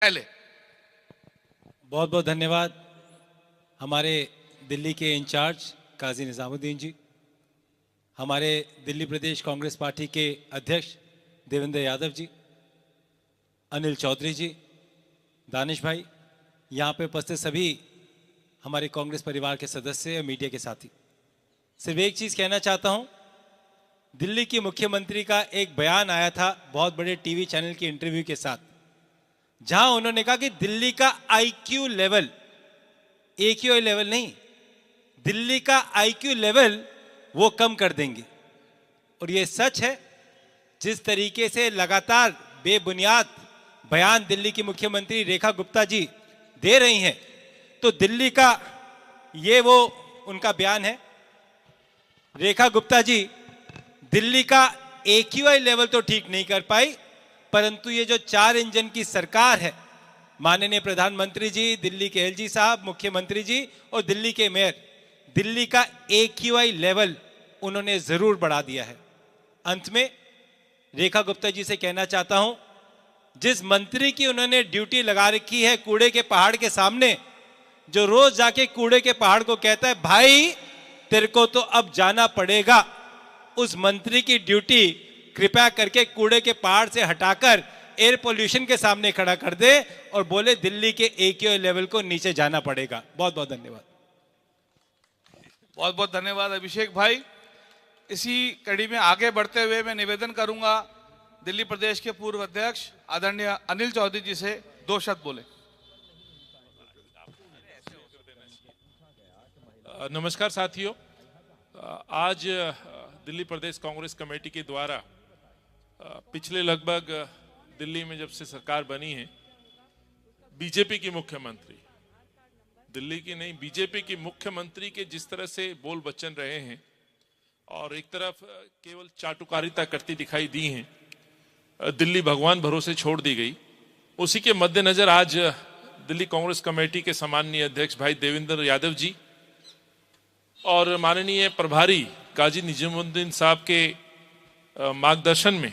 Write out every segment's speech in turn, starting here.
पहले बहुत बहुत धन्यवाद हमारे दिल्ली के इंचार्ज काजी निजामुद्दीन जी, हमारे दिल्ली प्रदेश कांग्रेस पार्टी के अध्यक्ष देवेंद्र यादव जी, अनिल चौधरी जी, दानिश भाई, यहाँ पे उपस्थित सभी हमारे कांग्रेस परिवार के सदस्य और मीडिया के साथी। सिर्फ एक चीज़ कहना चाहता हूँ, दिल्ली की मुख्यमंत्री का एक बयान आया था बहुत बड़े टीवी चैनल की इंटरव्यू के साथ, जहां उन्होंने कहा कि दिल्ली का आईक्यू लेवल, AQI लेवल नहीं, दिल्ली का आईक्यू लेवल वो कम कर देंगे। और ये सच है। जिस तरीके से लगातार बेबुनियाद बयान दिल्ली की मुख्यमंत्री रेखा गुप्ता जी दे रही हैं, तो दिल्ली का ये वो उनका बयान है। रेखा गुप्ता जी दिल्ली का AQI लेवल तो ठीक नहीं कर पाई, परंतु ये जो 4 इंजन की सरकार है, माननीय प्रधानमंत्री जी, दिल्ली के LG साहब, मुख्यमंत्री जी और दिल्ली के मेयर, दिल्ली का AQI लेवल उन्होंने जरूर बढ़ा दिया है। अंत में रेखा गुप्ता जी से कहना चाहता हूं, जिस मंत्री की उन्होंने ड्यूटी लगा रखी है कूड़े के पहाड़ के सामने, जो रोज जाके कूड़े के पहाड़ को कहता है भाई तेरे को तो अब जाना पड़ेगा, उस मंत्री की ड्यूटी कृपया करके कूड़े के पहाड़ से हटाकर एयर पोल्यूशन के सामने खड़ा कर दे और बोले दिल्ली के AQI लेवल को नीचे जाना पड़ेगा। बहुत बहुत धन्यवाद। बहुत बहुत धन्यवाद अभिषेक भाई। इसी कड़ी में आगे बढ़ते हुए मैं निवेदन करूंगा दिल्ली प्रदेश के पूर्व अध्यक्ष आदरणीय अनिल चौधरी जी से 2 शब्द बोले। नमस्कार साथियों, आज दिल्ली प्रदेश कांग्रेस कमेटी के द्वारा पिछले लगभग दिल्ली में जब से सरकार बनी है, बीजेपी की मुख्यमंत्री, दिल्ली की नहीं बीजेपी की मुख्यमंत्री के जिस तरह से बोल बच्चन रहे हैं और एक तरफ केवल चाटुकारिता करती दिखाई दी हैं, दिल्ली भगवान भरोसे छोड़ दी गई, उसी के मद्देनजर आज दिल्ली कांग्रेस कमेटी के सम्माननीय अध्यक्ष भाई देवेंद्र यादव जी और माननीय प्रभारी काजी निजामुद्दीन साहब के मार्गदर्शन में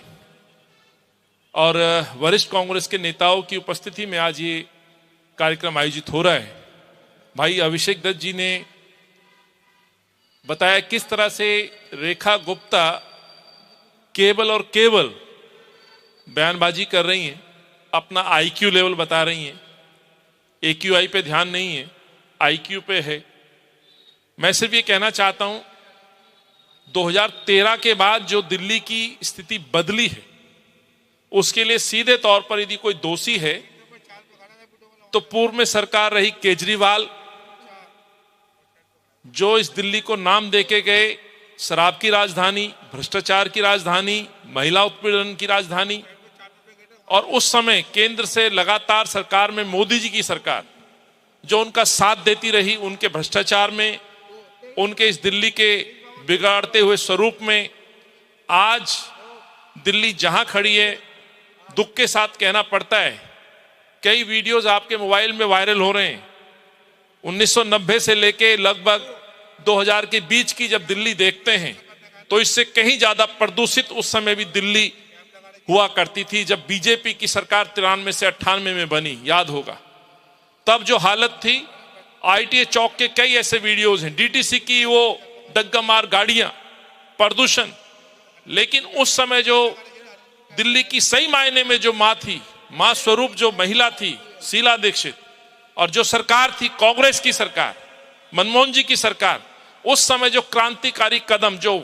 और वरिष्ठ कांग्रेस के नेताओं की उपस्थिति में आज ये कार्यक्रम आयोजित हो रहा है। भाई अभिषेक दत्त जी ने बताया किस तरह से रेखा गुप्ता केवल और केवल बयानबाजी कर रही हैं, अपना IQ लेवल बता रही हैं, AQI पे ध्यान नहीं है, IQ पे है। मैं सिर्फ ये कहना चाहता हूं, 2013 के बाद जो दिल्ली की स्थिति बदली है, उसके लिए सीधे तौर पर यदि कोई दोषी है तो पूर्व में सरकार रही केजरीवाल, जो इस दिल्ली को नाम देके गए शराब की राजधानी, भ्रष्टाचार की राजधानी, महिला उत्पीड़न की राजधानी, और उस समय केंद्र से लगातार सरकार में मोदी जी की सरकार जो उनका साथ देती रही, उनके भ्रष्टाचार में, उनके इस दिल्ली के बिगाड़ते हुए स्वरूप में आज दिल्ली जहां खड़ी है, दुख के साथ कहना पड़ता है, कई वीडियोस आपके मोबाइल में वायरल हो रहे हैं। 1990 से लेके लगभग 2000 के बीच की जब दिल्ली देखते हैं तो इससे कहीं ज्यादा प्रदूषित उस समय भी दिल्ली हुआ करती थी, जब बीजेपी की सरकार 93 से 98 में बनी, याद होगा। तब जो हालत थी, ITA चौक के कई ऐसे वीडियोस हैं, DTC की वो डग्गामार गाड़ियां, प्रदूषण। लेकिन उस समय जो दिल्ली की सही मायने में जो मां थी, मां स्वरूप जो महिला थी, शीला दीक्षित, और जो सरकार थी कांग्रेस की सरकार, मनमोहन जी की सरकार, उस समय जो क्रांतिकारी कदम, जो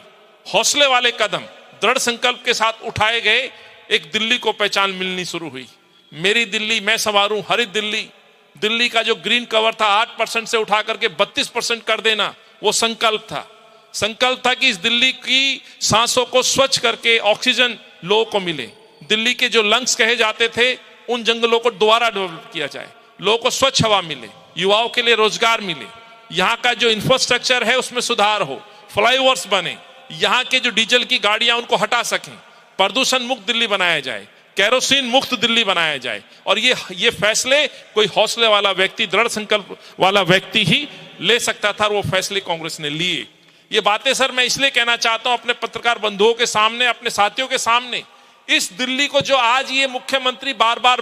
हौसले वाले कदम दृढ़ संकल्प के साथ उठाए गए, एक दिल्ली को पहचान मिलनी शुरू हुई। मेरी दिल्ली मैं संवारूं, हरित दिल्ली, दिल्ली का जो ग्रीन कवर था 8% से उठा करके 32% कर देना, वो संकल्प था। संकल्प था कि इस दिल्ली की सांसों को स्वच्छ करके ऑक्सीजन लोगों को मिले, दिल्ली के जो लंग्स कहे जाते थे उन जंगलों को दोबारा डेवलप किया जाए, लोगों को स्वच्छ हवा मिले, युवाओं के लिए रोजगार मिले, यहाँ का जो इंफ्रास्ट्रक्चर है उसमें सुधार हो, फ्लाईओवर्स बने, यहाँ के जो डीजल की गाड़ियां उनको हटा सकें, प्रदूषण मुक्त दिल्ली बनाया जाए, केरोसिन मुक्त दिल्ली बनाया जाए। और ये फैसले कोई हौसले वाला व्यक्ति, दृढ़ संकल्प वाला व्यक्ति ही ले सकता था, और वो फैसले कांग्रेस ने लिए। ये बातें सर मैं इसलिए कहना चाहता हूं अपने पत्रकार बंधुओं के सामने, अपने साथियों के सामने, इस दिल्ली को जो आज ये मुख्यमंत्री बार बार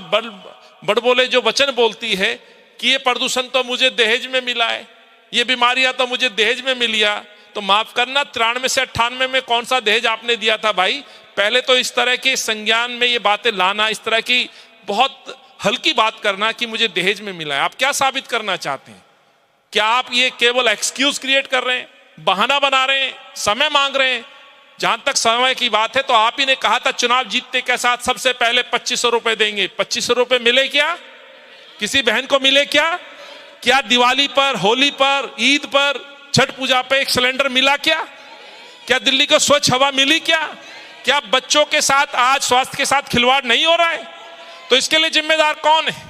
बड़बोले जो वचन बोलती है कि ये प्रदूषण तो मुझे दहेज में मिला है, ये बीमारियां तो मुझे दहेज में मिलिया, तो माफ करना 93 से 98 में कौन सा दहेज आपने दिया था भाई? पहले तो इस तरह के संज्ञान में ये बातें लाना, इस तरह की बहुत हल्की बात करना कि मुझे दहेज में मिला है, आप क्या साबित करना चाहते हैं? क्या आप ये केवल एक्सक्यूज क्रिएट कर रहे हैं, बहाना बना रहे हैं, समय मांग रहे हैं? जहां तक समय की बात है तो आप ही ने कहा था चुनाव जीतने के साथ सबसे पहले 2500 रुपए देंगे। 2500 रुपए मिले क्या? किसी बहन को मिले क्या? क्या दिवाली पर, होली पर, ईद पर, छठ पूजा पे एक सिलेंडर मिला क्या? क्या दिल्ली को स्वच्छ हवा मिली क्या? क्या बच्चों के साथ आज स्वास्थ्य के साथ खिलवाड़ नहीं हो रहा है? तो इसके लिए जिम्मेदार कौन है?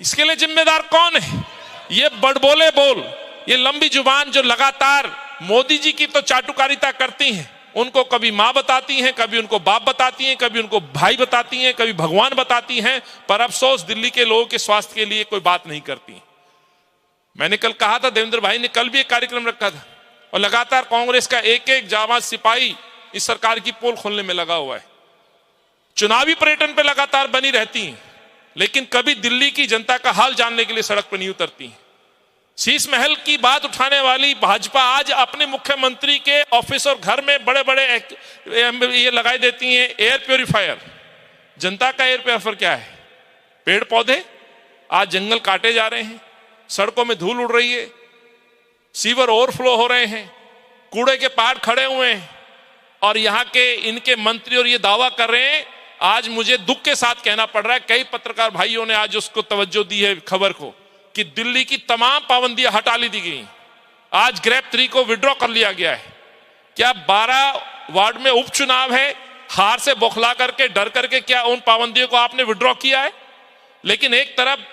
इसके लिए जिम्मेदार कौन है? ये बड़बोले बोल, ये लंबी जुबान जो लगातार मोदी जी की तो चाटुकारिता करती हैं, उनको कभी मां बताती हैं, कभी उनको बाप बताती हैं, कभी उनको भाई बताती हैं, कभी भगवान बताती हैं, पर अफसोस दिल्ली के लोगों के स्वास्थ्य के लिए कोई बात नहीं करती। मैंने कल कहा था, देवेंद्र भाई ने कल भी एक कार्यक्रम रखा था, और लगातार कांग्रेस का एक एक जाबाज सिपाही इस सरकार की पोल खोलने में लगा हुआ है, चुनावी पर्यटन पे लगातार बनी रहती हैं, लेकिन कभी दिल्ली की जनता का हाल जानने के लिए सड़क पर नहीं उतरती। शीश महल की बात उठाने वाली भाजपा आज अपने मुख्यमंत्री के ऑफिस और घर में बड़े बड़े ये लगाई देती हैं एयर प्योरीफायर। जनता का एयर प्योरीफायर क्या है? पेड़ पौधे। आज जंगल काटे जा रहे हैं, सड़कों में धूल उड़ रही है, सीवर ओवरफ्लो हो रहे हैं, कूड़े के पहाड़ खड़े हुए हैं, और यहाँ के इनके मंत्री और ये दावा कर रहे हैं। आज मुझे दुख के साथ कहना पड़ रहा है, कई पत्रकार भाइयों ने आज उसको तवज्जो दी है खबर को, कि दिल्ली की तमाम पाबंदियां हटा ली दी गई। आज ग्रेप 3 को विड्रॉ कर लिया गया है। क्या 12 वार्ड में उपचुनाव है, हार से बौखला करके, डर करके क्या उन पाबंदियों को आपने विड्रॉ किया है? लेकिन एक तरफ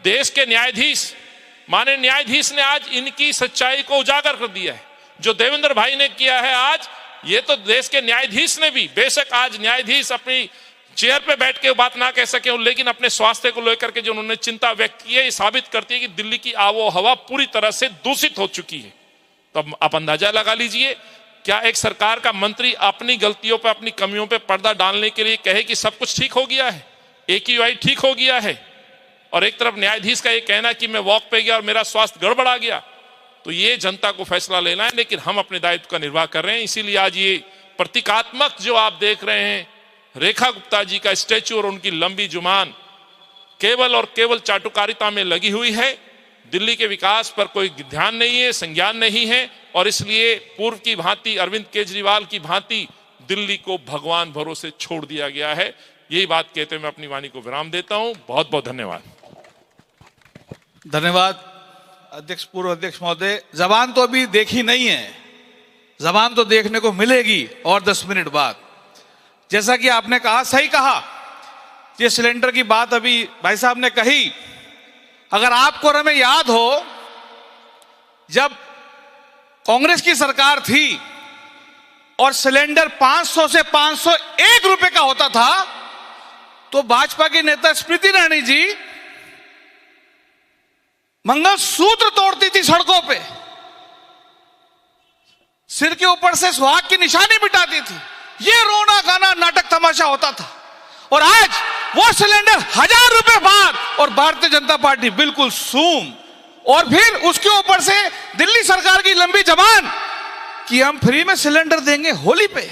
देश के न्यायाधीश, माननीय न्यायाधीश ने आज इनकी सच्चाई को उजागर कर दिया है। जो देवेंद्र भाई ने किया है आज, ये तो देश के न्यायाधीश ने भी, बेशक आज न्यायाधीश अपनी चेयर पे बैठ के बात ना कह सके, लेकिन अपने स्वास्थ्य को लेकर के जो उन्होंने चिंता व्यक्त की है, ये साबित करती है कि दिल्ली की आबो हवा पूरी तरह से दूषित हो चुकी है। तो आप अंदाजा लगा लीजिए, क्या एक सरकार का मंत्री अपनी गलतियों पे, अपनी कमियों पे पर्दा डालने के लिए कहे कि सब कुछ ठीक हो गया है, AQI ठीक हो गया है, और एक तरफ न्यायाधीश का ये कहना कि मैं वॉक पे गया और मेरा स्वास्थ्य गड़बड़ा गया? तो ये जनता को फैसला लेना है, लेकिन हम अपने दायित्व का निर्वाह कर रहे हैं। इसीलिए आज ये प्रतीकात्मक जो आप देख रहे हैं, रेखा गुप्ता जी का स्टैच्यू और उनकी लंबी जुबान केवल और केवल चाटुकारिता में लगी हुई है। दिल्ली के विकास पर कोई ध्यान नहीं है, संज्ञान नहीं है, और इसलिए पूर्व की भांति, अरविंद केजरीवाल की भांति दिल्ली को भगवान भरोसे छोड़ दिया गया है। यही बात कहते हुए मैं अपनी वाणी को विराम देता हूं। बहुत बहुत धन्यवाद। धन्यवाद अध्यक्ष, पूर्व अध्यक्ष महोदय। जबान तो अभी देखी नहीं है, जबान तो देखने को मिलेगी और 10 मिनट बाद। जैसा कि आपने कहा, सही कहा, ये सिलेंडर की बात अभी भाई साहब ने कही। अगर आपको हमें याद हो, जब कांग्रेस की सरकार थी और सिलेंडर 500 से 501 रुपए का होता था, तो भाजपा की नेता स्मृति ईरानी जी मंगलसूत्र तोड़ती थी सड़कों पे, सिर के ऊपर से सुहाग की निशानी मिटाती थी। ये रोना गाना नाटक तमाशा होता था, और आज वो सिलेंडर 1000 रुपए बाद, और भारतीय जनता पार्टी बिल्कुल सूम, और फिर उसके ऊपर से दिल्ली सरकार की लंबी जबान कि हम फ्री में सिलेंडर देंगे होली पे,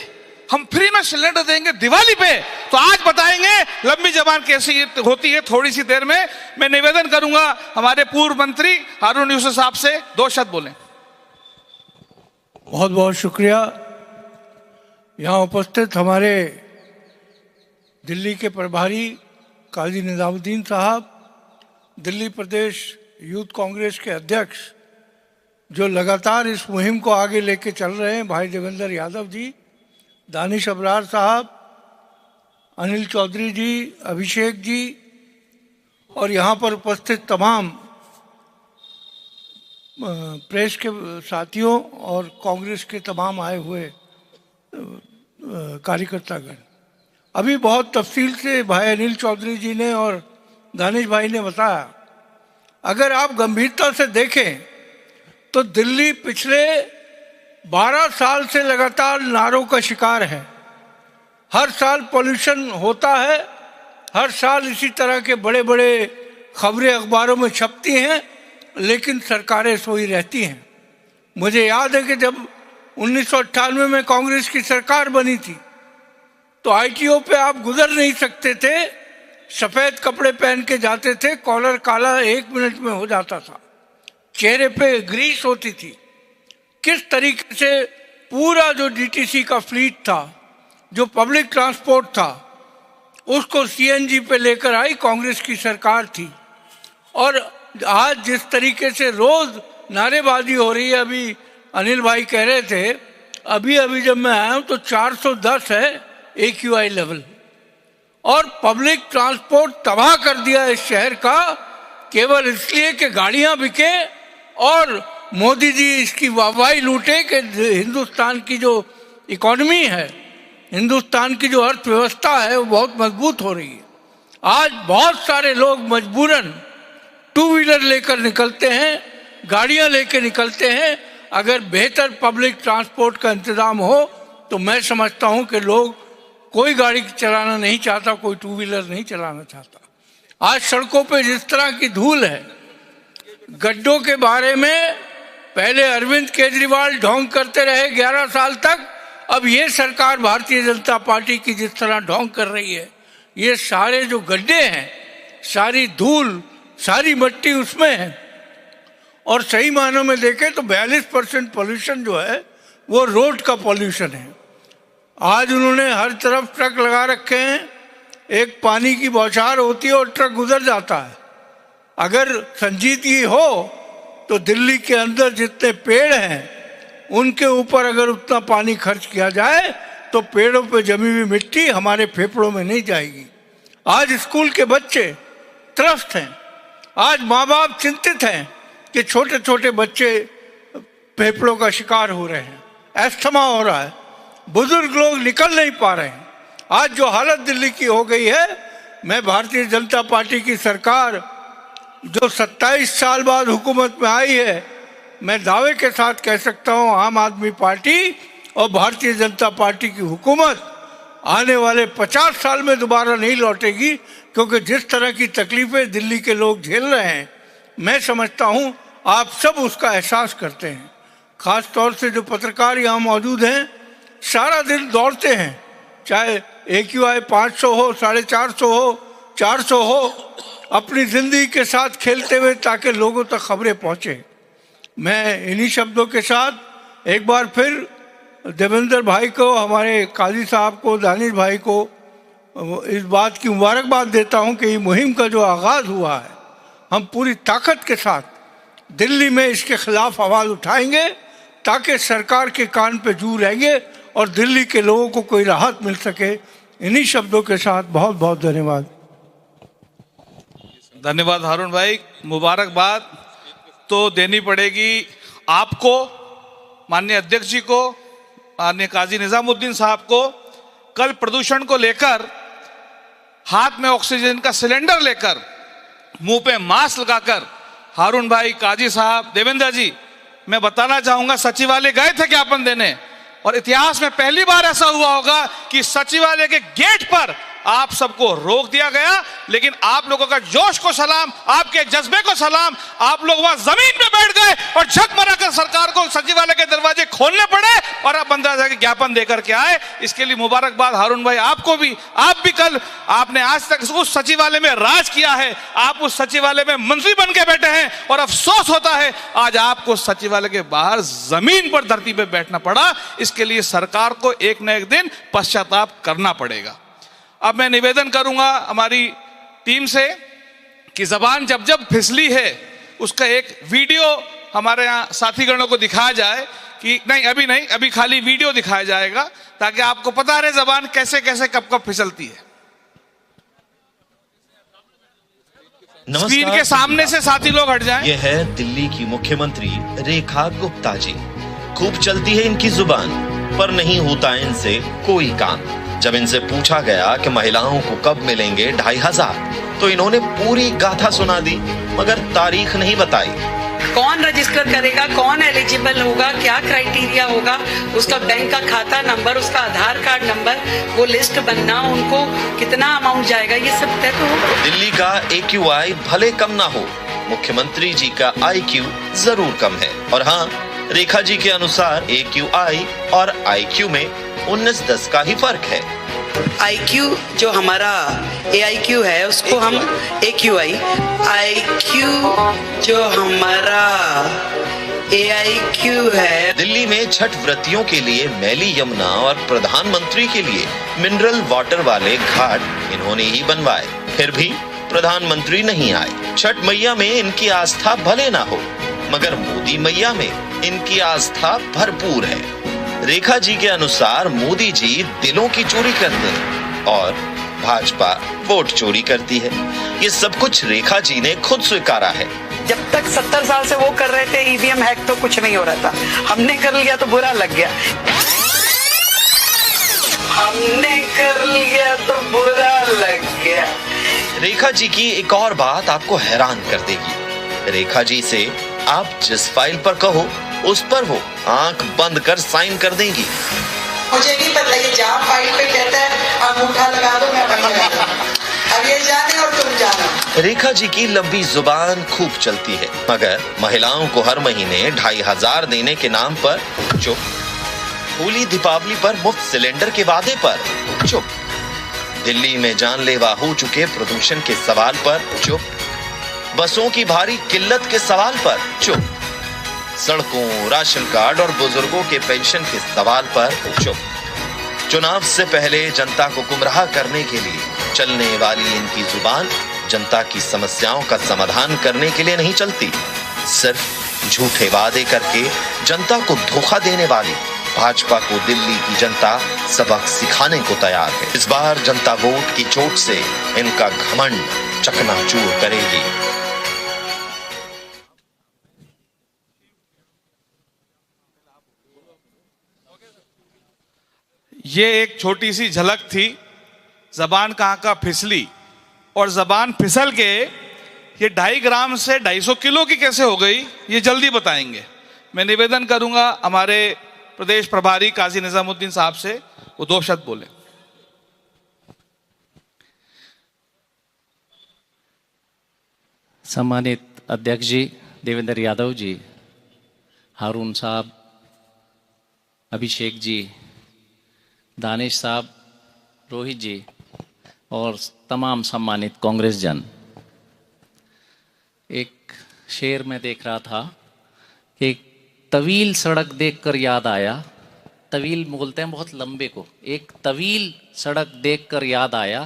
हम फ्री में सिलेंडर देंगे दिवाली पे। तो आज बताएंगे लंबी जबान कैसी होती है। थोड़ी सी देर में मैं निवेदन करूंगा हमारे पूर्व मंत्री हारून यूसुफ साहब से 2 शब्द बोलें। बहुत बहुत शुक्रिया। यहाँ उपस्थित हमारे दिल्ली के प्रभारी काजी निजामुद्दीन साहब, दिल्ली प्रदेश यूथ कांग्रेस के अध्यक्ष जो लगातार इस मुहिम को आगे लेके चल रहे हैं, भाई देवेंद्र यादव जी, दानिश अबरार साहब, अनिल चौधरी जी, अभिषेक जी, और यहाँ पर उपस्थित तमाम प्रेस के साथियों और कांग्रेस के तमाम आए हुए कार्यकर्तागण। अभी बहुत तफसील से भाई अनिल चौधरी जी ने और दानिश भाई ने बताया। अगर आप गंभीरता से देखें तो दिल्ली पिछले 12 साल से लगातार नारों का शिकार है। हर साल पोल्यूशन होता है, हर साल इसी तरह के बड़े बड़े खबरें अखबारों में छपती हैं, लेकिन सरकारें सोई रहती हैं। मुझे याद है कि जब 1998 में कांग्रेस की सरकार बनी थी तो आईटीओ पे आप गुजर नहीं सकते थे, सफेद कपड़े पहन के जाते थे, कॉलर काला 1 मिनट में हो जाता था, चेहरे पे ग्रीस होती थी। किस तरीके से पूरा जो डीटीसी का फ्लीट था, जो पब्लिक ट्रांसपोर्ट था, उसको सीएनजी पे लेकर आई कांग्रेस की सरकार थी। और आज जिस तरीके से रोज नारेबाजी हो रही है, अभी अनिल भाई कह रहे थे, अभी जब मैं आया हूं तो 410 है AQI लेवल, और पब्लिक ट्रांसपोर्ट तबाह कर दिया इस शहर का, केवल इसलिए कि गाड़ियां बिके और मोदी जी इसकी वाहवाही लूटे कि हिंदुस्तान की जो इकोनॉमी है, हिंदुस्तान की जो अर्थव्यवस्था है, वो बहुत मजबूत हो रही है। आज बहुत सारे लोग मजबूरन 2 व्हीलर लेकर निकलते हैं, गाड़ियां लेकर निकलते हैं। अगर बेहतर पब्लिक ट्रांसपोर्ट का इंतजाम हो तो मैं समझता हूं कि लोग, कोई गाड़ी चलाना नहीं चाहता, कोई 2 व्हीलर नहीं चलाना चाहता। आज सड़कों पे जिस तरह की धूल है, गड्ढों के बारे में पहले अरविंद केजरीवाल ढोंग करते रहे 11 साल तक, अब ये सरकार भारतीय जनता पार्टी की जिस तरह ढोंग कर रही है, ये सारे जो गड्ढे हैं, सारी धूल, सारी मिट्टी उसमें है। और सही मायनों में देखें तो 42% पॉल्यूशन जो है वो रोड का पॉल्यूशन है। आज उन्होंने हर तरफ ट्रक लगा रखे हैं, एक पानी की बौछार होती है और ट्रक गुजर जाता है। अगर संजीदगी हो तो दिल्ली के अंदर जितने पेड़ हैं उनके ऊपर अगर उतना पानी खर्च किया जाए तो पेड़ों पे जमी हुई मिट्टी हमारे फेफड़ों में नहीं जाएगी। आज स्कूल के बच्चे त्रस्त हैं, आज माँ बाप चिंतित हैं कि छोटे छोटे बच्चे फेफड़ों का शिकार हो रहे हैं, अस्थमा हो रहा है, बुजुर्ग लोग निकल नहीं पा रहे हैं। आज जो हालत दिल्ली की हो गई है, मैं भारतीय जनता पार्टी की सरकार जो 27 साल बाद हुकूमत में आई है, मैं दावे के साथ कह सकता हूं आम आदमी पार्टी और भारतीय जनता पार्टी की हुकूमत आने वाले 50 साल में दोबारा नहीं लौटेगी, क्योंकि जिस तरह की तकलीफें दिल्ली के लोग झेल रहे हैं, मैं समझता हूं आप सब उसका एहसास करते हैं। खास तौर से जो पत्रकार यहाँ मौजूद हैं, सारा दिन दौड़ते हैं, चाहे AQI 500 हो, 450 हो, 400 हो, अपनी जिंदगी के साथ खेलते हुए ताकि लोगों तक खबरें पहुंचे। मैं इन्हीं शब्दों के साथ एक बार फिर देवेंद्र भाई को, हमारे काजी साहब को, दानिश भाई को इस बात की मुबारकबाद देता हूं कि ये मुहिम का जो आगाज़ हुआ है, हम पूरी ताकत के साथ दिल्ली में इसके खिलाफ आवाज़ उठाएंगे ताकि सरकार के कान पे जू रहेंगे और दिल्ली के लोगों को कोई राहत मिल सके। इन्हीं शब्दों के साथ बहुत बहुत धन्यवाद। धन्यवाद हारून भाई। मुबारकबाद तो देनी पड़ेगी आपको, माननीय अध्यक्ष जी को, माननीय काजी निजामुद्दीन साहब को। कल प्रदूषण को लेकर हाथ में ऑक्सीजन का सिलेंडर लेकर, मुंह पे मास्क लगाकर हारून भाई, काजी साहब, देवेंद्र जी, मैं बताना चाहूंगा सचिवालय गए थे ज्ञापन देने, और इतिहास में पहली बार ऐसा हुआ होगा कि सचिवालय के गेट पर आप सबको रोक दिया गया, लेकिन आप लोगों का जोश को सलाम, आपके जज्बे को सलाम, आप लोग वहां जमीन पे बैठ गए और झक मारकर सरकार को सचिवालय के दरवाजे खोलने पड़े और अब 15 के ज्ञापन देकर के आए। इसके लिए मुबारकबाद हारून भाई, आपको भी। आप भी कल, आपने आज तक उस सचिवालय में राज किया है, आप उस सचिवालय में मंत्री बन के बैठे हैं और अफसोस होता है आज आपको सचिवालय के बाहर जमीन पर, धरती पर बैठना पड़ा। इसके लिए सरकार को एक न एक दिन पश्चाताप करना पड़ेगा। अब मैं निवेदन करूंगा हमारी टीम से कि जबान जब जब फिसली है उसका एक वीडियो हमारे यहाँ साथीगणों को दिखाया जाए। कि नहीं, अभी खाली वीडियो दिखाया जाएगा ताकि आपको पता रहे जबान कैसे कैसे कब कब फिसलती है। स्क्रीन के सामने से साथी लोग हट जाएं। ये है दिल्ली की मुख्यमंत्री रेखा गुप्ता जी। खूब चलती है इनकी जुबान, पर नहीं होता इनसे कोई काम। जब इनसे पूछा गया कि महिलाओं को कब मिलेंगे 2500, तो इन्होंने पूरी गाथा सुना दी, मगर तारीख नहीं बताई। कौन रजिस्टर करेगा, कौन एलिजिबल होगा, क्या क्राइटेरिया होगा, उसका बैंक का खाता नंबर, उसका आधार कार्ड नंबर, वो लिस्ट बनना, उनको कितना अमाउंट जाएगा, ये सब तय तो होगा। दिल्ली का AQI भले कम ना हो, मुख्यमंत्री जी का IQ जरूर कम है। और हाँ, रेखा जी के अनुसार AQI और IQ में 19-10 का ही फर्क है। IQ जो हमारा AIQ है उसको हम AQI, IQ जो हमारा AIQ है। दिल्ली में छठ व्रतियों के लिए मैली यमुना और प्रधानमंत्री के लिए मिनरल वाटर वाले घाट इन्होंने ही बनवाए, फिर भी प्रधानमंत्री नहीं आए। छठ मैया में इनकी आस्था भले ना हो, मगर मोदी मैया में इनकी आस्था भरपूर है। रेखा जी के अनुसार मोदी जी दिलों की चोरी करते हैं और भाजपा वोट चोरी करती है। ये सब कुछ रेखा जी ने खुद स्वीकारा है। जब तक 70 साल से वो कर रहे थे EVM हैक तो कुछ नहीं हो रहा था, हमने कर लिया तो बुरा लग गया, हमने कर लिया तो बुरा लग गया। रेखा जी की एक और बात आपको हैरान कर देगी। रेखा जी से आप जिस फाइल पर कहो उस पर वो आंख बंद कर साइन कर देंगी। मुझे नहीं पता, ये जहाँ फाइल पे कहता है अंगूठा लगा दो, मैं वहीं लगा। अब ये जाने और तुम जानो। रेखा जी की लंबी जुबान खूब चलती है, मगर महिलाओं को हर महीने 2500 देने के नाम पर चुप, होली दीपावली पर मुफ्त सिलेंडर के वादे पर चुप, दिल्ली में जानलेवा हो चुके प्रदूषण के सवाल पर चुप, बसों की भारी किल्लत के सवाल पर चुप, सड़कों, राशन कार्ड और बुजुर्गों के पेंशन के सवाल पर चुप। चुनाव से पहले जनता को गुमराह करने के लिए चलने वाली इनकी जुबान जनता की समस्याओं का समाधान करने के लिए नहीं चलती, सिर्फ झूठे वादे करके जनता को धोखा देने वाली भाजपा को दिल्ली की जनता सबक सिखाने को तैयार है। इस बार जनता वोट की चोट से इनका घमंड चकनाचूर करेगी। ये एक छोटी सी झलक थी जबान कहाँ का फिसली, और जबान फिसल के ये 2.5 ग्राम से 250 किलो की कैसे हो गई, ये जल्दी बताएंगे। मैं निवेदन करूंगा हमारे प्रदेश प्रभारी काजी निजामुद्दीन साहब से, वो 2 शब्द बोले। सम्मानित अध्यक्ष जी देवेंद्र यादव जी, हारून साहब, अभिषेक जी, दानिश साहब, रोहित जी और तमाम सम्मानित कांग्रेस जन, एक शेर में देख रहा था कि तवील सड़क देखकर याद आया, तवील बोलते हैं बहुत लंबे को, एक तवील सड़क देखकर याद आया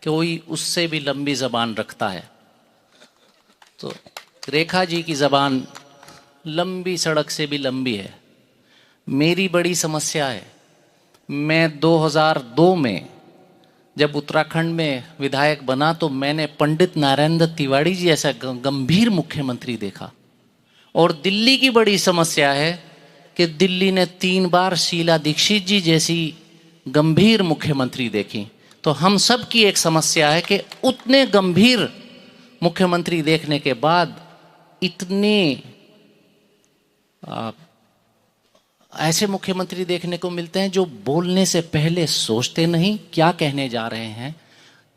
कि कोई उससे भी लंबी ज़बान रखता है। तो रेखा जी की ज़बान लंबी सड़क से भी लंबी है। मेरी बड़ी समस्या है, मैं 2002 में जब उत्तराखंड में विधायक बना तो मैंने पंडित नारायण दत्त तिवारी जी ऐसा गंभीर मुख्यमंत्री देखा, और दिल्ली की बड़ी समस्या है कि दिल्ली ने 3 बार शीला दीक्षित जी जैसी गंभीर मुख्यमंत्री देखी। तो हम सब की एक समस्या है कि उतने गंभीर मुख्यमंत्री देखने के बाद इतने ऐसे मुख्यमंत्री देखने को मिलते हैं जो बोलने से पहले सोचते नहीं क्या कहने जा रहे हैं,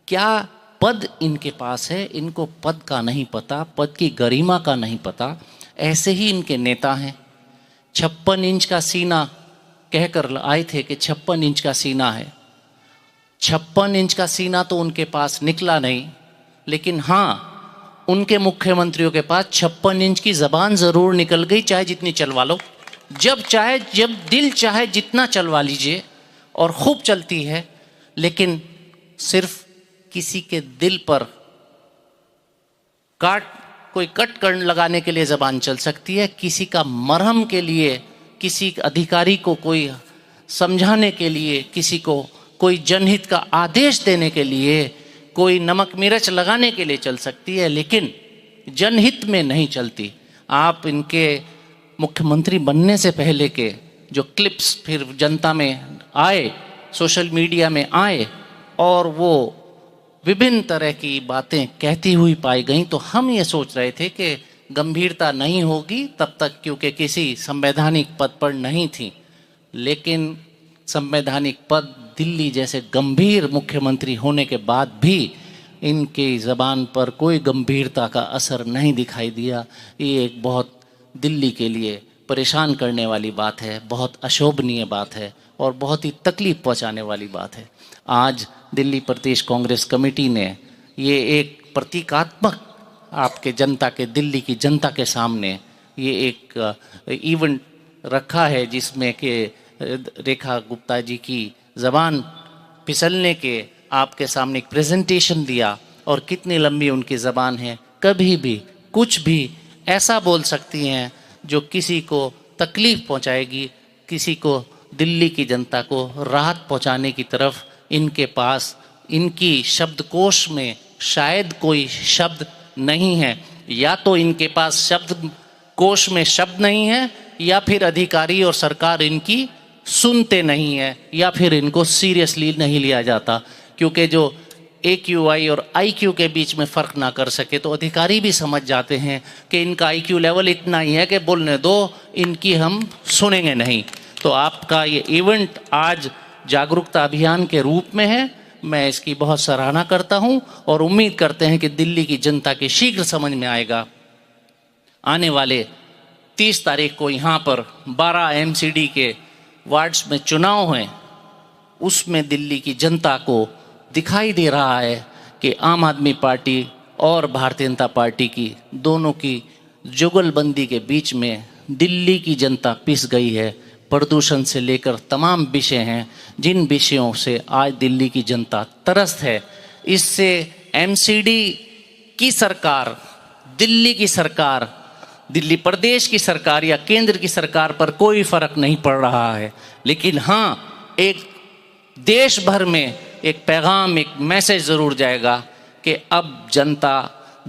क्या पद इनके पास है, इनको पद का नहीं पता, पद की गरिमा का नहीं पता। ऐसे ही इनके नेता हैं। 56 इंच का सीना कहकर आए थे कि 56 इंच का सीना है। 56 इंच का सीना तो उनके पास निकला नहीं, लेकिन हाँ उनके मुख्यमंत्रियों के पास 56 इंच की जबान जरूर निकल गई, चाहे जितनी चलवा लो, जब चाहे, जब दिल चाहे जितना चलवा लीजिए, और खूब चलती है। लेकिन सिर्फ किसी के दिल पर कोई कट लगाने के लिए जबान चल सकती है, किसी का मरहम के लिए, किसी अधिकारी को कोई समझाने के लिए, किसी को कोई जनहित का आदेश देने के लिए, कोई नमक मिर्च लगाने के लिए चल सकती है, लेकिन जनहित में नहीं चलती। आप इनके मुख्यमंत्री बनने से पहले के जो क्लिप्स फिर जनता में आए, सोशल मीडिया में आए, और वो विभिन्न तरह की बातें कहती हुई पाई गई, तो हम ये सोच रहे थे कि गंभीरता नहीं होगी तब तक, क्योंकि किसी संवैधानिक पद पर नहीं थी। लेकिन संवैधानिक पद दिल्ली जैसे गंभीर मुख्यमंत्री होने के बाद भी इनकी ज़बान पर कोई गंभीरता का असर नहीं दिखाई दिया। ये एक बहुत दिल्ली के लिए परेशान करने वाली बात है, बहुत अशोभनीय बात है और बहुत ही तकलीफ पहुंचाने वाली बात है। आज दिल्ली प्रदेश कांग्रेस कमेटी ने ये एक प्रतीकात्मक आपके जनता के, दिल्ली की जनता के सामने ये एक इवेंट रखा है जिसमें कि रेखा गुप्ता जी की ज़बान फिसलने के आपके सामने एक प्रेजेंटेशन दिया और कितनी लंबी उनकी ज़बान है। कभी भी कुछ भी ऐसा बोल सकती हैं जो किसी को तकलीफ़ पहुंचाएगी, किसी को, दिल्ली की जनता को राहत पहुंचाने की तरफ इनके पास, इनकी शब्दकोश में शायद कोई शब्द नहीं है। या तो इनके पास शब्द कोश में शब्द नहीं है, या फिर अधिकारी और सरकार इनकी सुनते नहीं है, या फिर इनको सीरियसली नहीं लिया जाता। क्योंकि जो AQI और IQ के बीच में फ़र्क ना कर सके तो अधिकारी भी समझ जाते हैं कि इनका IQ लेवल इतना ही है कि बोलने दो, इनकी हम सुनेंगे नहीं। तो आपका ये इवेंट आज जागरूकता अभियान के रूप में है, मैं इसकी बहुत सराहना करता हूं और उम्मीद करते हैं कि दिल्ली की जनता के शीघ्र समझ में आएगा। आने वाले 30 तारीख को यहाँ पर 12 MCD के वार्ड्स में चुनाव हैं, उसमें दिल्ली की जनता को दिखाई दे रहा है कि आम आदमी पार्टी और भारतीय जनता पार्टी की दोनों की जुगलबंदी के बीच में दिल्ली की जनता पिस गई है। प्रदूषण से लेकर तमाम विषय हैं जिन विषयों से आज दिल्ली की जनता त्रस्त है। इससे MCD की सरकार, दिल्ली की सरकार, दिल्ली प्रदेश की सरकार या केंद्र की सरकार पर कोई फर्क नहीं पड़ रहा है। लेकिन हाँ, एक देश भर में एक पैगाम, एक मैसेज ज़रूर जाएगा कि अब जनता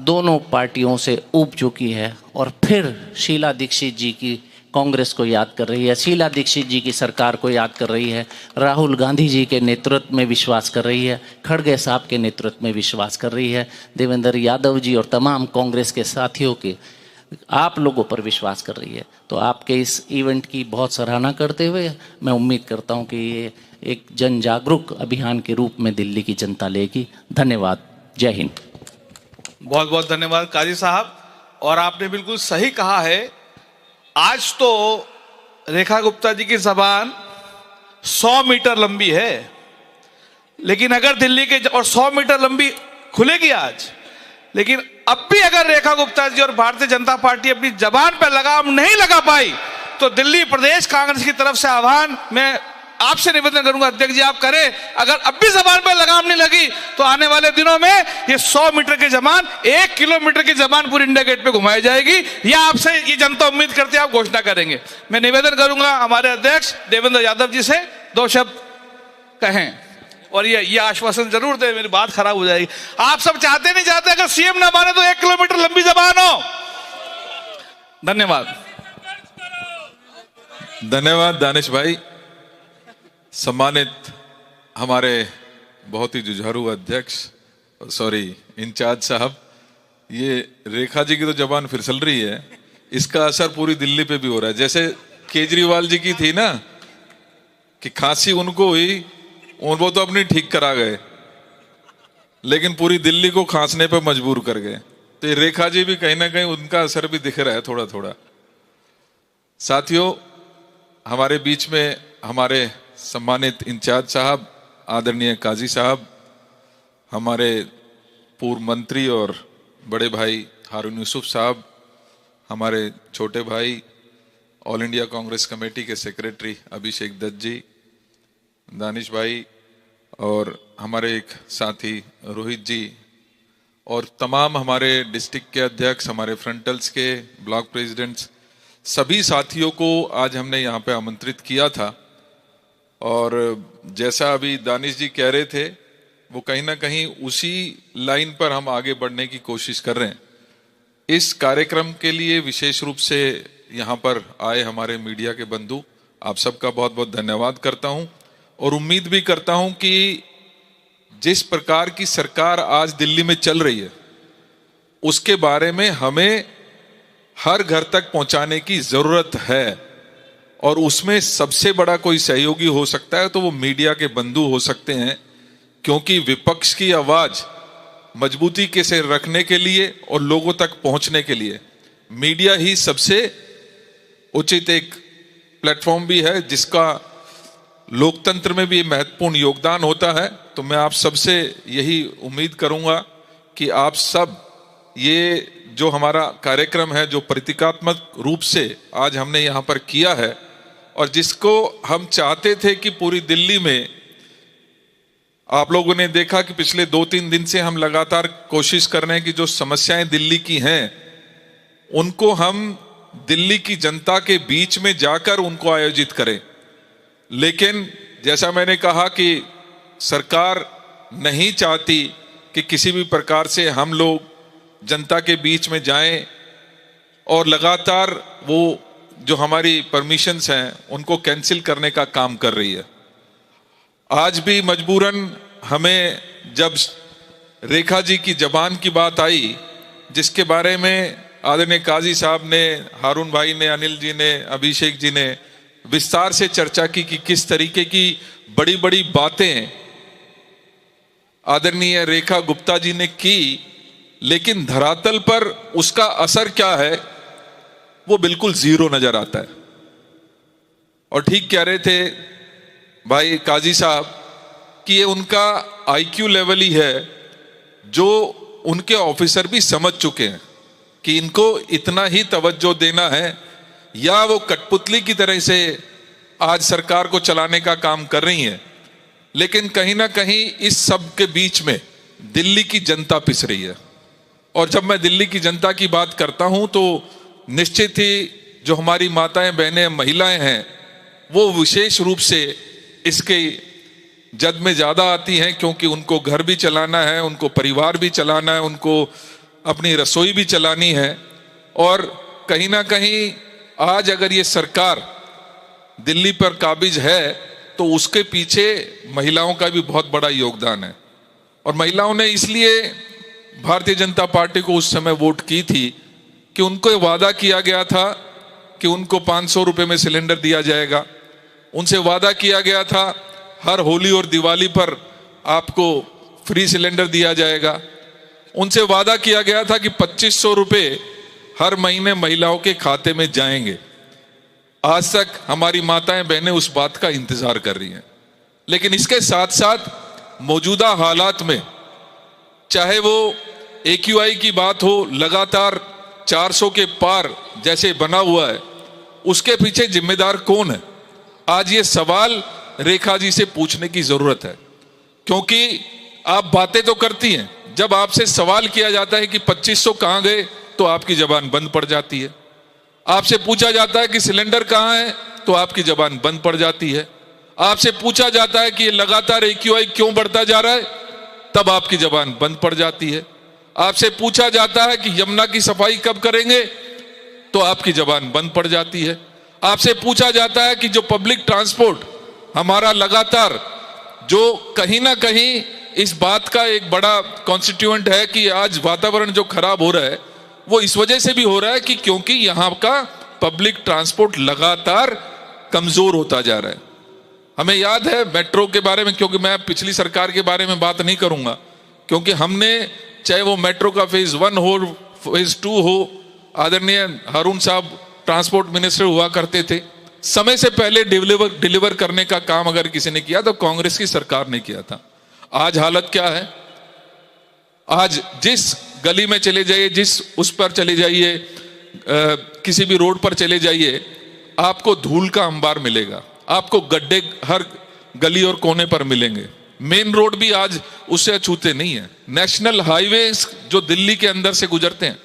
दोनों पार्टियों से ऊब चुकी है और फिर शीला दीक्षित जी की कांग्रेस को याद कर रही है, शीला दीक्षित जी की सरकार को याद कर रही है, राहुल गांधी जी के नेतृत्व में विश्वास कर रही है, खड़गे साहब के नेतृत्व में विश्वास कर रही है, देवेंद्र यादव जी और तमाम कांग्रेस के साथियों के, आप लोगों पर विश्वास कर रही है। तो आपके इस इवेंट की बहुत सराहना करते हुए मैं उम्मीद करता हूं कि ये एक जन जागरूक अभियान के रूप में दिल्ली की जनता लेगी। धन्यवाद। जय हिंद। बहुत बहुत धन्यवाद काजी साहब। और आपने बिल्कुल सही कहा है, आज तो रेखा गुप्ता जी की जबान 100 मीटर लंबी है, लेकिन अगर दिल्ली के, और 100 मीटर लंबी खुलेगी आज, लेकिन अब भी अगर रेखा गुप्ता जी और भारतीय जनता पार्टी अपनी जबान पर लगाम नहीं लगा पाई तो दिल्ली प्रदेश कांग्रेस की तरफ से आह्वान मैं आपसे निवेदन करूंगा, अध्यक्ष जी आप करें, अगर अब भी जबान पर लगाम नहीं लगी तो आने वाले दिनों में ये 100 मीटर की जबान 1 किलोमीटर की जबान पूरी इंडिया गेट पे घुमाई जाएगी। या आपसे ये जनता उम्मीद करती है आप घोषणा करेंगे। मैं निवेदन करूंगा हमारे अध्यक्ष देवेंद्र यादव जी से 2 शब्द कहें और ये आश्वासन जरूर दे, मेरी बात खराब हो जाएगी। आप सब चाहते नहीं चाहते, अगर सीएम ना माने तो 1 किलोमीटर लंबी जबान हो। धन्यवाद। धन्यवाद दानिश भाई। सम्मानित हमारे बहुत ही जुझारू अध्यक्ष, इंचार्ज साहब, ये रेखा जी की तो जबान फिसल रही है, इसका असर पूरी दिल्ली पे भी हो रहा है। जैसे केजरीवाल जी की थी ना कि खांसी उनको हुई और वो तो अपनी ठीक करा गए, लेकिन पूरी दिल्ली को खांसने पे मजबूर कर गए। तो ये रेखा जी भी कहीं ना कहीं उनका असर भी दिख रहा है थोड़ा थोड़ा। साथियों, हमारे बीच में हमारे सम्मानित इंचार्ज साहब, आदरणीय काजी साहब, हमारे पूर्व मंत्री और बड़े भाई हारून यूसुफ साहब, हमारे छोटे भाई ऑल इंडिया कांग्रेस कमेटी के सेक्रेटरी अभिषेक दत्त जी, दानिश भाई और हमारे एक साथी रोहित जी और तमाम हमारे डिस्ट्रिक्ट के अध्यक्ष, हमारे फ्रंटल्स के ब्लॉक प्रेसिडेंट्स, सभी साथियों को आज हमने यहाँ पे आमंत्रित किया था। और जैसा अभी दानिश जी कह रहे थे, वो कहीं ना कहीं उसी लाइन पर हम आगे बढ़ने की कोशिश कर रहे हैं। इस कार्यक्रम के लिए विशेष रूप से यहाँ पर आए हमारे मीडिया के बंधु, आप सबका बहुत बहुत धन्यवाद करता हूँ और उम्मीद भी करता हूँ कि जिस प्रकार की सरकार आज दिल्ली में चल रही है उसके बारे में हमें हर घर तक पहुंचाने की जरूरत है, और उसमें सबसे बड़ा कोई सहयोगी हो सकता है तो वो मीडिया के बंधु हो सकते हैं, क्योंकि विपक्ष की आवाज मजबूती के से रखने के लिए और लोगों तक पहुंचने के लिए मीडिया ही सबसे उचित एक प्लेटफॉर्म भी है, जिसका लोकतंत्र में भी महत्वपूर्ण योगदान होता है। तो मैं आप सबसे यही उम्मीद करूंगा कि आप सब ये जो हमारा कार्यक्रम है, जो प्रतीकात्मक रूप से आज हमने यहाँ पर किया है, और जिसको हम चाहते थे कि पूरी दिल्ली में, आप लोगों ने देखा कि पिछले 2-3 दिन से हम लगातार कोशिश कर रहे हैं कि जो समस्याएं दिल्ली की हैं उनको हम दिल्ली की जनता के बीच में जाकर उनको आयोजित करें। लेकिन जैसा मैंने कहा कि सरकार नहीं चाहती कि किसी भी प्रकार से हम लोग जनता के बीच में जाएं, और लगातार वो जो हमारी परमिशंस हैं उनको कैंसिल करने का काम कर रही है। आज भी मजबूरन हमें जब रेखा जी की जबान की बात आई, जिसके बारे में आदरणीय काजी साहब ने, हारून भाई ने, अनिल जी ने, अभिषेक जी ने विस्तार से चर्चा की कि किस तरीके की बड़ी बड़ी बातें आदरणीय रेखा गुप्ता जी ने की, लेकिन धरातल पर उसका असर क्या है वो बिल्कुल जीरो नजर आता है। और ठीक कह रहे थे भाई काजी साहब कि ये उनका आईक्यू लेवल ही है, जो उनके ऑफिसर भी समझ चुके हैं कि इनको इतना ही तवज्जो देना है, या वो कठपुतली की तरह से आज सरकार को चलाने का काम कर रही हैं। लेकिन कहीं ना कहीं इस सब के बीच में दिल्ली की जनता पिस रही है। और जब मैं दिल्ली की जनता की बात करता हूं तो निश्चित ही जो हमारी माताएं, बहनें, महिलाएं हैं वो विशेष रूप से इसके जद में ज्यादा आती हैं, क्योंकि उनको घर भी चलाना है, उनको परिवार भी चलाना है, उनको अपनी रसोई भी चलानी है। और कहीं ना कहीं आज अगर ये सरकार दिल्ली पर काबिज है तो उसके पीछे महिलाओं का भी बहुत बड़ा योगदान है। और महिलाओं ने इसलिए भारतीय जनता पार्टी को उस समय वोट की थी कि उनको वादा किया गया था कि उनको 500 रुपए में सिलेंडर दिया जाएगा। उनसे वादा किया गया था हर होली और दिवाली पर आपको फ्री सिलेंडर दिया जाएगा। उनसे वादा किया गया था कि 2500 रुपए हर महीने महिलाओं के खाते में जाएंगे। आज तक हमारी माताएं, बहनें उस बात का इंतजार कर रही हैं। लेकिन इसके साथ साथ मौजूदा हालात में, चाहे वो AQI की बात हो, लगातार 400 के पार जैसे बना हुआ है, उसके पीछे जिम्मेदार कौन है? आज ये सवाल रेखा जी से पूछने की जरूरत है, क्योंकि आप बातें तो करती हैं, जब आपसे सवाल किया जाता है कि 2500 कहां गए तो आपकी जबान बंद पड़ जाती है। आपसे पूछा जाता है कि सिलेंडर कहां है तो आपकी जबान बंद पड़ जाती है। आपसे पूछा जाता है कि लगातार AQI क्यों बढ़ता जा रहा है, तब आपकी जबान बंद पड़ जाती है। आपसे पूछा जाता है कि यमुना की सफाई कब करेंगे तो आपकी जबान बंद पड़ जाती है। आपसे पूछा जाता है कि जो पब्लिक ट्रांसपोर्ट हमारा लगातार, जो कहीं ना कहीं इस बात का एक बड़ा कॉन्स्टिट्यूएंट है कि आज वातावरण जो खराब हो रहा है वो इस वजह से भी हो रहा है कि क्योंकि यहां का पब्लिक ट्रांसपोर्ट लगातार कमजोर होता जा रहा है। हमें याद है मेट्रो के बारे में, क्योंकि मैं पिछली सरकार के बारे में बात नहीं करूंगा, क्योंकि हमने, चाहे वो मेट्रो का फेज 1 हो, फेज 2 हो, आदरणीय हारून साहब ट्रांसपोर्ट मिनिस्टर हुआ करते थे, समय से पहले डिलीवर करने का काम अगर किसी ने किया तो कांग्रेस की सरकार ने किया था। आज हालत क्या है? आज जिस गली में चले जाइए, जिस उस पर चले जाइए, किसी भी रोड पर चले जाइए, आपको धूल का अंबार मिलेगा, आपको गड्ढे हर गली और कोने पर मिलेंगे। मेन रोड भी आज उससे अछूते नहीं है। नेशनल हाईवे जो दिल्ली के अंदर से गुजरते हैं,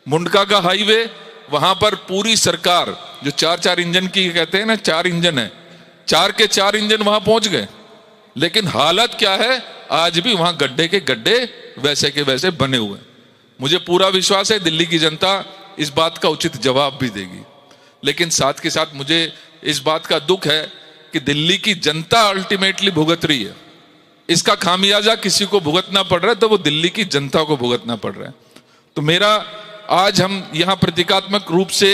मुंडका का हाईवे, वहां पर पूरी सरकार जो 4-4 इंजन की कहते हैं ना, 4 इंजन है, 4 के 4 इंजन वहां पहुंच गए। लेकिन हालत क्या है? आज भी वहां गड्ढे के गड्ढे वैसे के वैसे बने हुए हैं। मुझे पूरा विश्वास है दिल्ली की जनता इस बात का उचित जवाब भी देगी। लेकिन साथ के साथ मुझे इस बात का दुख है कि दिल्ली की जनता अल्टीमेटली भुगत रही है। इसका खामियाजा किसी को भुगतना पड़ रहा है तो वो दिल्ली की जनता को भुगतना पड़ रहा है। तो मेरा आज हम यहाँ प्रतीकात्मक रूप से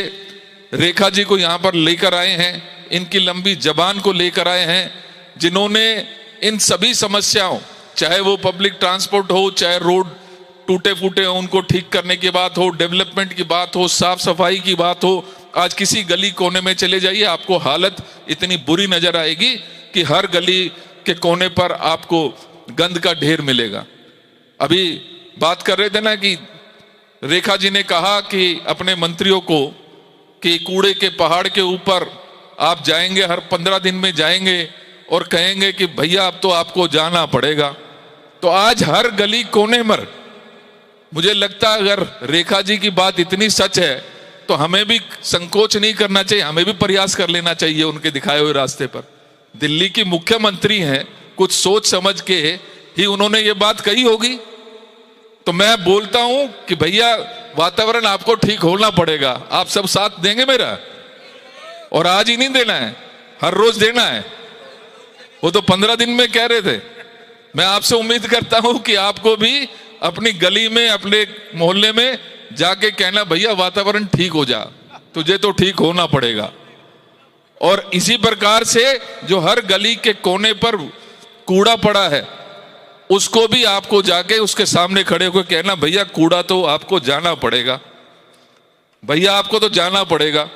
रेखा जी को यहाँ पर लेकर आए हैं, इनकी लंबी जबान को लेकर आए हैं, जिन्होंने इन सभी समस्याओं, चाहे वो पब्लिक ट्रांसपोर्ट हो, चाहे रोड टूटे फूटे हो उनको ठीक करने की बात हो, डेवलपमेंट की बात हो, साफ सफाई की बात हो, आज किसी गली कोने में चले जाइए आपको हालत इतनी बुरी नजर आएगी कि हर गली के कोने पर आपको गंद का ढेर मिलेगा। अभी बात कर रहे थे ना कि रेखा जी ने कहा कि अपने मंत्रियों को कि कूड़े के पहाड़ के ऊपर आप जाएंगे, हर 15 दिन में जाएंगे और कहेंगे कि भैया अब तो आपको जाना पड़ेगा। तो आज हर गली कोने पर मुझे लगता है अगर रेखा जी की बात इतनी सच है तो हमें भी संकोच नहीं करना चाहिए, हमें भी प्रयास कर लेना चाहिए उनके दिखाए हुए रास्ते पर। दिल्ली की मुख्यमंत्री हैं, कुछ सोच समझ के ही उन्होंने ये बात कही होगी। तो मैं बोलता हूं कि भैया वातावरण आपको ठीक होना पड़ेगा, आप सब साथ देंगे मेरा? और आज ही नहीं देना है, हर रोज देना है। वो तो 15 दिन में कह रहे थे। मैं आपसे उम्मीद करता हूं कि आपको भी अपनी गली में, अपने मोहल्ले में जाके कहना भैया वातावरण ठीक हो जा, तुझे तो ठीक होना पड़ेगा। और इसी प्रकार से जो हर गली के कोने पर कूड़ा पड़ा है उसको भी आपको जाके उसके सामने खड़े होकर कहना भैया कूड़ा तो आपको जाना पड़ेगा, भैया आपको तो जाना पड़ेगा।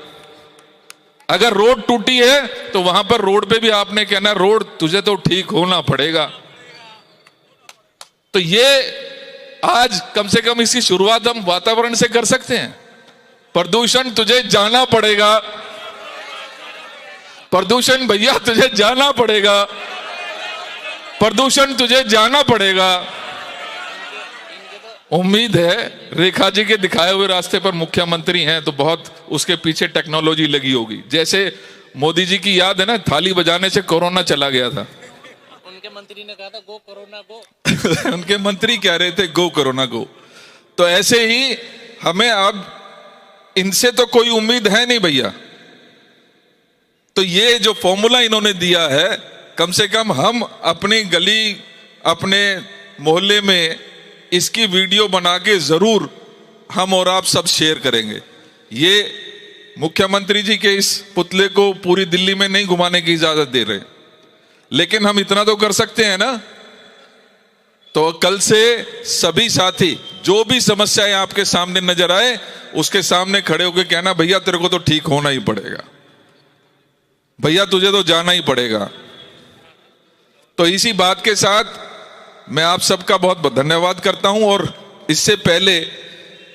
अगर रोड टूटी है तो वहां पर रोड पे भी आपने कहना रोड तुझे तो ठीक होना पड़ेगा। तो ये आज कम से कम इसकी शुरुआत हम वातावरण से कर सकते हैं। प्रदूषण तुझे जाना पड़ेगा, प्रदूषण भैया तुझे जाना पड़ेगा, प्रदूषण तुझे जाना पड़ेगा। उम्मीद है रेखा जी के दिखाए हुए रास्ते पर मुख्यमंत्री हैं तो बहुत उसके पीछे टेक्नोलॉजी लगी होगी। जैसे मोदी जी की याद है ना, थाली बजाने से कोरोना चला गया था। उनके मंत्री ने कहा था गो कोरोना गो। उनके मंत्री कह रहे थे गो कोरोना गो। तो ऐसे ही हमें अब इनसे तो कोई उम्मीद है नहीं भैया। तो ये जो फॉर्मूला इन्होंने दिया है, कम से कम हम अपनी गली, अपने मोहल्ले में इसकी वीडियो बना के जरूर हम और आप सब शेयर करेंगे। ये मुख्यमंत्री जी के इस पुतले को पूरी दिल्ली में नहीं घुमाने की इजाजत दे रहे, लेकिन हम इतना तो कर सकते हैं ना। तो कल से सभी साथी जो भी समस्याएं आपके सामने नजर आए उसके सामने खड़े होकर कहना भैया तेरे को तो ठीक होना ही पड़ेगा, भैया तुझे तो जाना ही पड़ेगा। तो इसी बात के साथ मैं आप सबका बहुत बहुत धन्यवाद करता हूं। और इससे पहले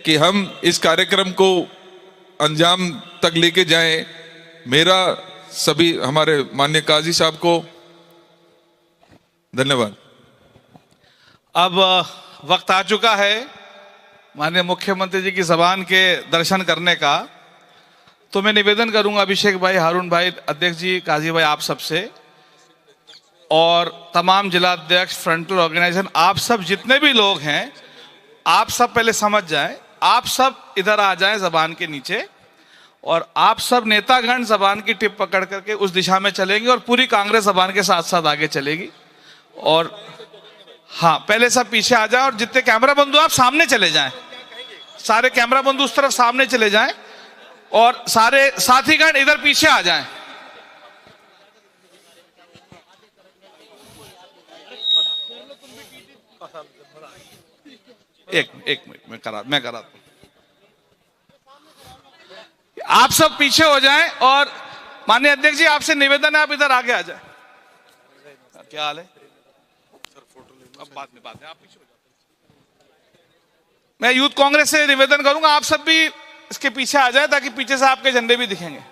कि हम इस कार्यक्रम को अंजाम तक लेके जाएं, मेरा सभी हमारे माननीय काजी साहब को धन्यवाद। अब वक्त आ चुका है माननीय मुख्यमंत्री जी की जबान के दर्शन करने का। तो मैं निवेदन करूंगा अभिषेक भाई, हारून भाई, अध्यक्ष जी, काजी भाई, आप सबसे और तमाम जिला अध्यक्ष, फ्रंटल ऑर्गेनाइजेशन, आप सब जितने भी लोग हैं, आप सब पहले समझ जाएं, आप सब इधर आ जाएं जबान के नीचे और आप सब नेतागण जबान की टिप पकड़ करके उस दिशा में चलेंगे और पूरी कांग्रेस जबान के साथ साथ आगे चलेगी। और हाँ, पहले सब पीछे आ जाए और जितने कैमरा बंधु आप सामने चले जाएं, सारे कैमरा बंधु उस तरफ सामने चले जाएं और सारे साथीगण इधर पीछे आ जाएं। एक मिनट मैं करा दूं। आप सब पीछे हो जाएं और माननीय अध्यक्ष जी आपसे निवेदन है आप इधर आगे आ जाएं। क्या हाल है सर? फोटो ले अब बाद में आप पीछे हो जाते। मैं यूथ कांग्रेस से निवेदन करूंगा आप सब भी इसके पीछे आ जाए ताकि पीछे से आपके झंडे भी दिखेंगे।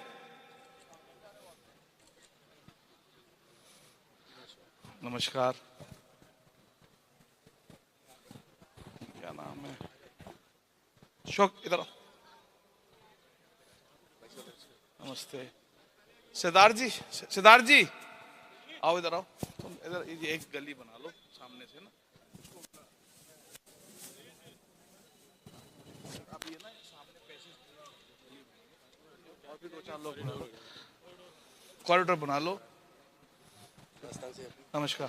नमस्कार, क्या नाम है? शोक, इधर आओ। नमस्ते सिद्धार्थ जी, सिद्धार्थ जी आओ इधर आओ। तुम इधर ये एक गली बना लो सामने से ना, अब ये ना सामने पैसे और भी 2-4 लोग बना लो, कॉरिडोर बना लो। नमस्कार,